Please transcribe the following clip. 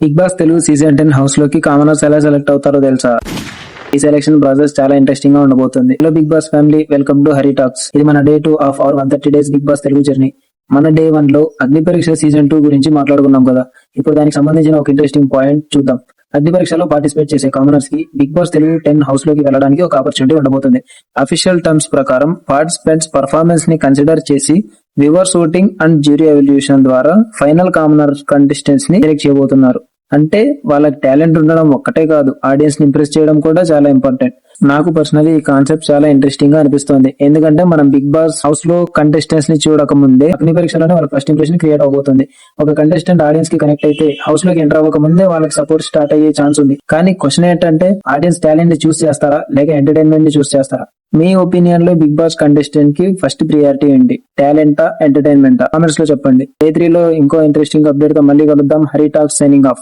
Big Boss Telugu season 10 house లోకి commoners ఎలా select అవుతారో తెలుసా? ఈ సెలక్షన్ ప్రాసెస్ చాలా ఇంట్రెస్టింగ్ గా ఉండబోతుంది. Hello Bigg Boss family, welcome to Hari talks. ఇది మన day 2 of our 130 days Bigg Boss Telugu journey. మన డే 1 లో అగ్ని పరీక్ష సీజన్ 2 గురించి మాట్లాడుకున్నాం కదా. ఇప్పుడు దానికి సంబంధించిన ఒక ఇంట్రెస్టింగ్ పాయింట్ చూద్దాం. అగ్ని పరీక్షలో పార్టిసిపేట్ చేసే కామనర్స్ కి బిగ్ బాస్ తెలుగు 10 హౌస్ లోకి వెళ్ళడానికి ఒక ఆపర్చునిటీ ఉండబోతుంది. అఫీషియల్ టర్మ్స్ ప్రకారం పార్టిసిపెంట్స్ పర్ఫార్మెన్స్ ని కన్సిడర్ చేసి viewers voting and jury evolution ద్వారా ఫైనల్ కామనర్ కంటెస్టెంట్స్ ని సెలెక్ట్ చేయబోతున్నారు. అంటే వాళ్ళకి టాలెంట్ ఉండడం ఒక్కటే కాదు, ఆడియన్స్ ని ఇంప్రెస్ చేయడం కూడా చాలా ఇంపార్టెంట్. నాకు పర్సనలీ ఈ కాన్సెప్ట్ చాలా ఇంట్రెస్టింగ్ గా అనిపిస్తోంది. ఎందుకంటే మనం బిగ్ బాస్ హౌస్ లో కంటెస్టెంట్స్ ని చూడక ముందే అగ్ని పరీక్షలోనే వాళ్ళ ఫస్ట్ ఇంప్రెషన్ క్రియేట్ అవబోతుంది. ఒక కంటెస్టెంట్ ఆడియన్స్ కి కనెక్ట్ అయితే హౌస్ లోకి ఎంటర్ అవ్వక ముందే వాళ్ళకి సపోర్ట్ స్టార్ట్ అయ్యే ఛాన్స్ ఉంది. కానీ క్వశ్చన్ ఏంటంటే, ఆడియన్స్ టాలెంట్ ని చూస్ చేస్తారా లేక ఎంటర్టైన్మెంట్ ని చూస్ చేస్తారా? మీ ఒపీనియన్ లో బిగ్ బాస్ కంటెస్టెంట్ కి ఫస్ట్ ప్రియారిటీ ఏంటి? టాలెంటా, ఎంటర్టైన్మెంటా? కామెంట్స్ లో చెప్పండి. డే 3 లో ఇంకో ఇంట్రెస్టింగ్ అప్డేట్ తో మళ్ళీ కలుద్దాం. Hari talks signing off.